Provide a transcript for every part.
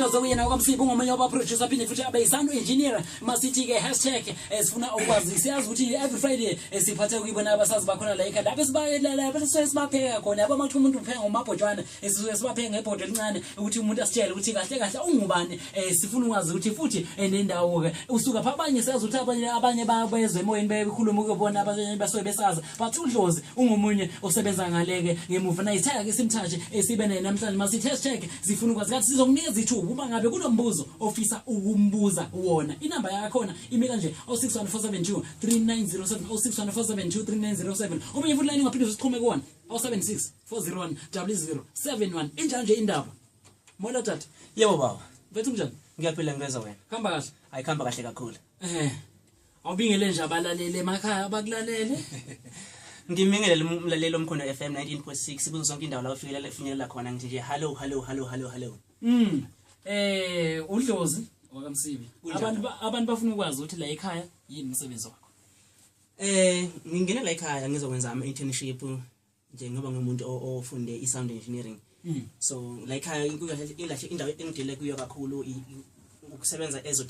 uDlozi uyena okwamsibo ngomunye wabaproducer phinde futhi abe sound engineer masithi ke #sifuna ukwazi siyazi ukuthi every Friday siphathe ukuyibona abasazi bakhona la ekhaya lapho sibayela bese sibapheka khona yabo makuthi umuntu upheka ngomabhojwana esisuke sibapheka ngebhodo elincane ukuthi umuntu asitshele ukuthi kahle kahle ungubani sifuna ukwazi ukuthi futhi nendawo ke usuka pha abanye siyazi ukuthi abanye bayezwe emoyeni bekhuluma ukubona abanye basuke besaza but uDlozi ungomunye osebenza ngaleke ngemuva nayithaka ke simthathe sibe naye namhlanje masithi sifuna ukwazi kathi sizokunikeza ithuba uma ngabe kunombuzo ofisa ukumbuza wona inamba yakhona imi kanje 06147 3907 06147 omunye futhi line ungaphinde usichume kuwona 076 401 0071 injalo nje indaba mola tata yebo baba bethu njani ngiyaphila ngeza wena khamba kahle ayikhamba kahle kakhulu awubingele nje abalaleli emakhaya abakulalele ngimingele umlaleli omkhono FM 19.6 kuzo zonke indawo la ufinyelela khona ngithi nje hello uDlozi wakamsibi abantu bafuna ukwazi ukuthi la ekhaya yini umsebenzi wakho ngingena la ekhaya ngizokwenza ama internship nje ngoba ngumuntu ofunde isound engineering so la ekhaya indawo engidile kuyo kakhulu ukusebenza as a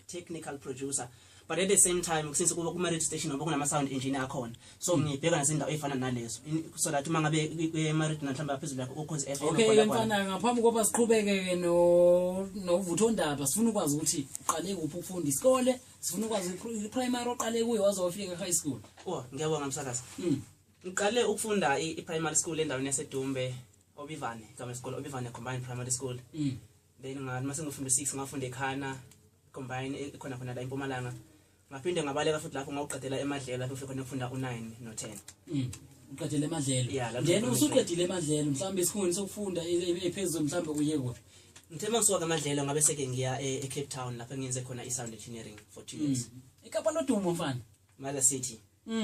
technical producer but at the same time since kuba kuma radio station ngoba kunama sound engineer akhona so ngibheka nazindawo ezifana nalezo so that uma ngabe ema radio mhlamba phezulu yakho ukhoze FM okay mfana ngaphambi kokuba siqhubeke novutho ndaba sifuna ukwazi ukuthi uqale kuphi ukufunda isikole sifuna ukwazi primary oqale kuyo wazofika high school ngiyabonga msakazi ngiqale ukufunda i-primary school endaweni yaseDumbe Obivane kama isikole Obivane Combined Primary School then mase ngifunda 6 ngafunda eKhana Combine khona la eMpumalanga ngaphinde ngabaleka futhi lapho ngawuqedela eMadlela lapho ufike khona ukufunda u9 no10 uqedela eMadlela then usuqedile eMadlela mhlawumbe isikhundla sokufunda ephezulu mhlawumbe uye kuphi ngithema ngisuka eMadlela ngabe seke ngiya eCape Town lapho ngiyenze khona isound engineering for 2 years eKapa lodumo mfana Mother City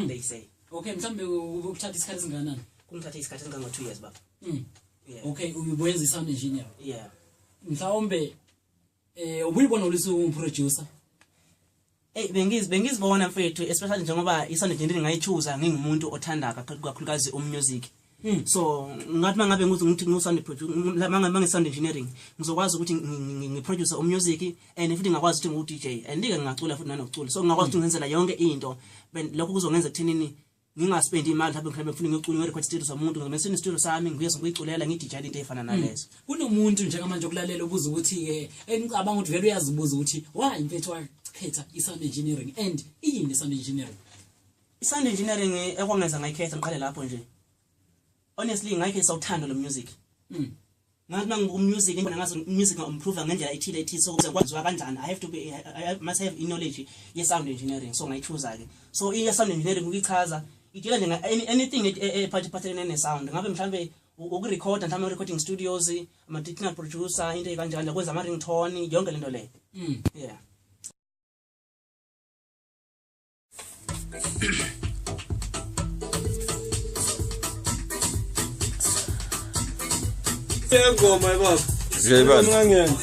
they say okay mhlawumbe ukuthatha isikhathi singanani kungithatha isikhathi singanga 2 years baba okay uyibuyenza isound engineer mhlawumbe ubuyibona ulisu umproducer bengizibona mfethu especially njengoba isound engineering ngayichuza ngingumuntu othanda kakhulukazi umusic so ngathi mangabe ngithi ngisound producer mangabe ngisound engineering ngizokwazi ukuthi ngiproduce umusic and futhi ngakwazi ukuthi ngu DJ and ngike ngacula futhi nanokucula so ngakwazi ukuthi ngenzela yonke into lokho kuzongenza ekuthenini ngingaspend imali mhlawumbe ngifuna ngicule ngerecord studio somuntu ngisene studio sami ngiye ngiyiculela ngidj into efana nalezo kunomuntu njengamanje okulalela ubuza ukuthi ke engicabanga ukuthi vele uyazibuza ukuthi why mfethu wakhetha isound engineering and yini isound engineering isound engineering ekwangenza ngayikhetha ngiqale lapho nje honestly ngayikhetha uthando lo music ngathi mangumusic ngibona ngazi music improve ngendlela ethile so ukuze kwazwa kanjani I must have knowledge ye sound engineering so ngayichuza ke so i sound engineering uyichaza idila nje anything ephathelene ne sound ngabe mhlambe ukurecorda mhlambe recording studios ama technical producer into kanjalo kwenza ama ringtone yonke lento le Ngoma baba. Ngiyayibona. Ngangena.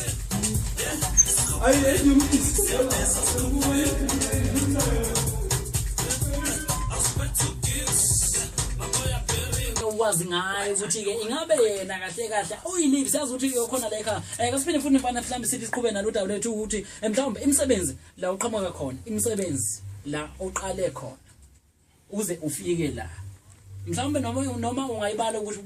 wazi ngayo ukuthi ke ingabe yena kahle kahle uyilive siyazi ukuthi khona la ekhaya kasifine futhi mfana mhlambe sithi siqhube nalodaba lethu ukuthi mhlawumbe imisebenzi la uqhamuka khona imisebenzi la oqale khona uze ufike la mhlawumbe noma ungayibala ukuthi